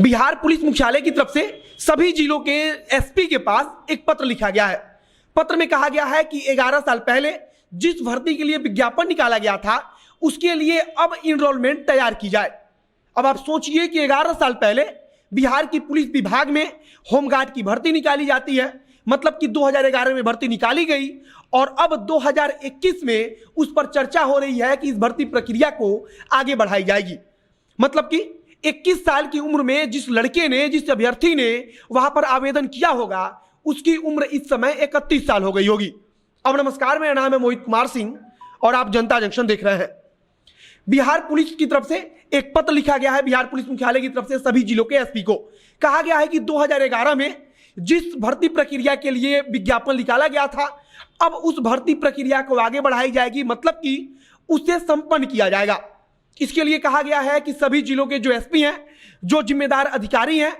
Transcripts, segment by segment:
Bihar police मुख्यालय की तरफ से सभी जिलों के एसपी के पास एक पत्र लिखा गया है। पत्र में कहा गया है कि 11 साल पहले जिस भर्ती के लिए विज्ञापन निकाला गया था उसके लिए अब इनरोलमेंट तैयार की जाए। अब आप सोचिए कि 11 साल पहले बिहार की पुलिस विभाग में होमगार्ड की भर्ती निकाली जाती है, मतलब कि 2011 में भर्ती निकाली गई और अब 2021 में उस पर चर्चा हो रही है कि इस भर्ती प्रक्रिया को आगे बढ़ाई जाएगी। मतलब कि 21 साल की उम्र में जिस लड़के ने, जिस अभ्यर्थी ने वहां पर आवेदन किया होगा उसकी उम्र इस समय 31 साल हो गई होगी। अब नमस्कार, मेरा नाम है मोहित कुमार सिंह और आप जनता जंक्शन देख रहे हैं। बिहार पुलिस की तरफ से एक पत्र लिखा गया है, बिहार पुलिस मुख्यालय की तरफ से सभी जिलों के एसपी को कहा गया है कि 2011 में जिस भर्ती प्रक्रिया के लिए विज्ञापन निकाला गया था अब उस भर्ती प्रक्रिया को आगे बढ़ाई जाएगी, मतलब कि उसे संपन्न किया जाएगा। इसके लिए कहा गया है कि सभी जिलों के जो एसपी हैं, जो जिम्मेदार अधिकारी हैं,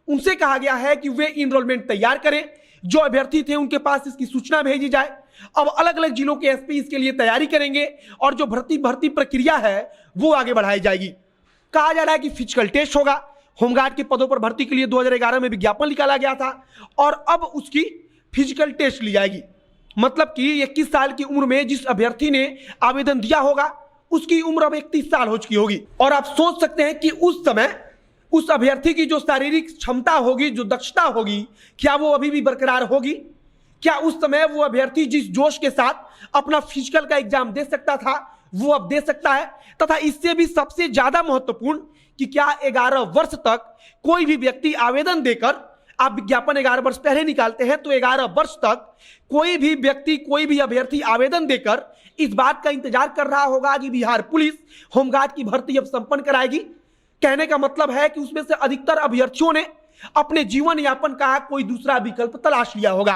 उनसे कहा गया है कि वे इनरोलमेंट तैयार करें। जो अभ्यर्थी थे उनके पास इसकी सूचना भेजी जाए। अब अलग अलग जिलों के एसपी इसके लिए तैयारी करेंगे और जो भर्ती प्रक्रिया है वो आगे बढ़ाई जाएगी। कहा जा रहा है कि फिजिकल टेस्ट होगा। होमगार्ड के पदों पर भर्ती के लिए 2011 में विज्ञापन निकाला गया था और अब उसकी फिजिकल टेस्ट ली जाएगी। मतलब कि 21 साल की उम्र में जिस अभ्यर्थी ने आवेदन दिया होगा उसकी उम्र अब 31 साल हो चुकी होगी। और आप सोच सकते हैं कि उस समय उस अभ्यर्थी की जो शारीरिक क्षमता होगी, जो दक्षता होगी, क्या वो अभी भी बरकरार होगी? क्या उस समय वो अभ्यर्थी जिस जोश के साथ अपना फिजिकल का एग्जाम दे सकता था वो अब दे सकता है? तथा इससे भी सबसे ज्यादा महत्वपूर्ण कि क्या 11 वर्ष तक कोई भी व्यक्ति आवेदन देकर, आप विज्ञापन 11 वर्ष पहले निकालते हैं तो 11 वर्ष तक कोई भी व्यक्ति, कोई भी अभ्यर्थी आवेदन देकर इस बात का इंतजार कर रहा होगा कि बिहार पुलिस होमगार्ड की भर्ती अब संपन्न कराएगी। कहने का मतलब है कि उसमें से अधिकतर अभ्यर्थियों ने अपने जीवन यापन का कोई दूसरा विकल्प तलाश लिया होगा।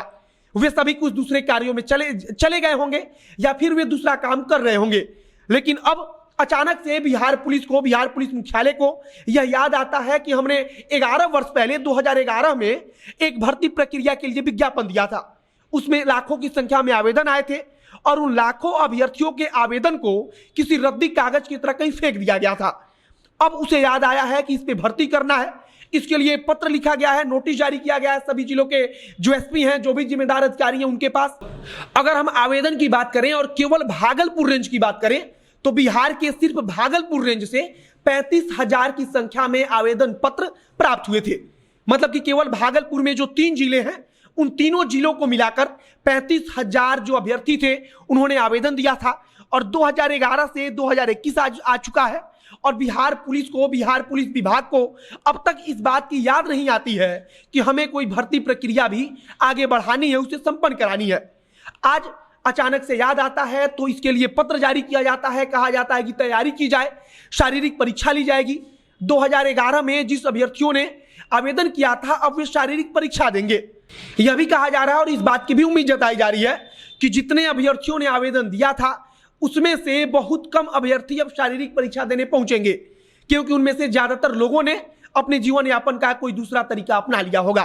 वे सभी कुछ दूसरे कार्यों में चले गए होंगे या फिर वे दूसरा काम कर रहे होंगे। लेकिन अब अचानक से बिहार पुलिस मुख्यालय को यह याद आता है कि हमने 11 वर्ष पहले 2011 में एक भर्ती प्रक्रिया के लिए विज्ञापन दिया था। उसमें लाखों की संख्या में आवेदन आए थे और उन लाखों अभ्यर्थियों के आवेदन को किसी रद्दी कागज की तरह कहीं फेंक दिया गया था। अब उसे याद आया है कि इस पे भर्ती करना है। इसके लिए पत्र लिखा गया है, नोटिस जारी किया गया है सभी जिलों के जो एसपी हैं, जो भी जिम्मेदार अधिकारी हैं उनके पास। अगर हम आवेदन की बात करें और केवल भागलपुर रेंज की बात करें तो बिहार के सिर्फ भागलपुर रेंज से 35,000 की संख्या में आवेदन पत्र प्राप्त हुए थे। मतलब कि केवल भागलपुर में जो 3 जिले हैं उन तीनों जिलों को मिलाकर 35,000 जो अभ्यर्थी थे उन्होंने आवेदन दिया था। और 2011 से 2021 आ चुका है और बिहार पुलिस विभाग को अब तक इस बात की याद नहीं आती है कि हमें कोई भर्ती प्रक्रिया भी आगे बढ़ानी है, उसे संपन्न करानी है। आज अचानक से याद आता है तो इसके लिए पत्र जारी किया जाता है, कहा जाता है कि तैयारी की जाए, शारीरिक परीक्षा ली जाएगी। 2011 में जिस अभ्यर्थियों ने आवेदन किया था अब वे शारीरिक परीक्षा देंगे, यह भी कहा जा रहा है। और इस बात की भी उम्मीद जताई जा रही है कि जितने अभ्यर्थियों ने आवेदन दिया था उसमें से बहुत कम अभ्यर्थी अब शारीरिक परीक्षा देने पहुंचेंगे, क्योंकि उनमें से ज्यादातर लोगों ने अपने जीवन यापन का कोई दूसरा तरीका अपना लिया होगा।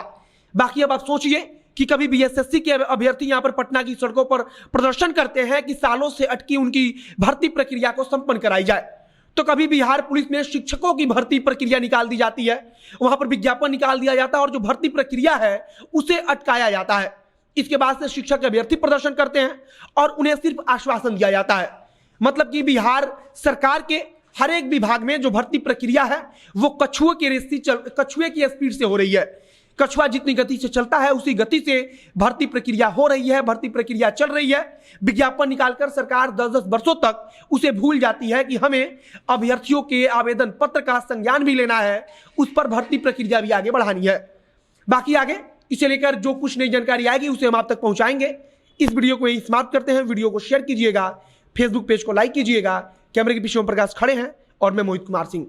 बाकी अब आप सोचिए कि कभी बीएसएससी के अभ्यर्थी यहां पर पटना की सड़कों पर प्रदर्शन करते हैं कि सालों से अटकी उनकी भर्ती प्रक्रिया को संपन्न कराई जाए, तो कभी बिहार पुलिस में शिक्षकों की भर्ती प्रक्रिया निकाल दी जाती है, वहां पर विज्ञापन निकाल दिया जाता है और जो भर्ती प्रक्रिया है उसे अटकाया जाता है। इसके बाद से शिक्षक अभ्यर्थी प्रदर्शन करते हैं और उन्हें सिर्फ आश्वासन दिया जाता है। मतलब कि बिहार सरकार के हर एक विभाग में जो भर्ती प्रक्रिया है वो कछुए की स्पीड से हो रही है। कछुआ जितनी गति से चलता है उसी गति से भर्ती प्रक्रिया हो रही है, भर्ती प्रक्रिया चल रही है। विज्ञापन निकालकर सरकार 10-10 वर्षों तक उसे भूल जाती है कि हमें अभ्यर्थियों के आवेदन पत्र का संज्ञान भी लेना है, उस पर भर्ती प्रक्रिया भी आगे बढ़ानी है। बाकी आगे इसे लेकर जो कुछ नई जानकारी आएगी उसे हम आप तक पहुंचाएंगे। इस वीडियो को यही समाप्त करते हैं। वीडियो को शेयर कीजिएगा, फेसबुक पेज को लाइक कीजिएगा। कैमरे के पीछे ओम प्रकाश खड़े हैं और मैं मोहित कुमार सिंह।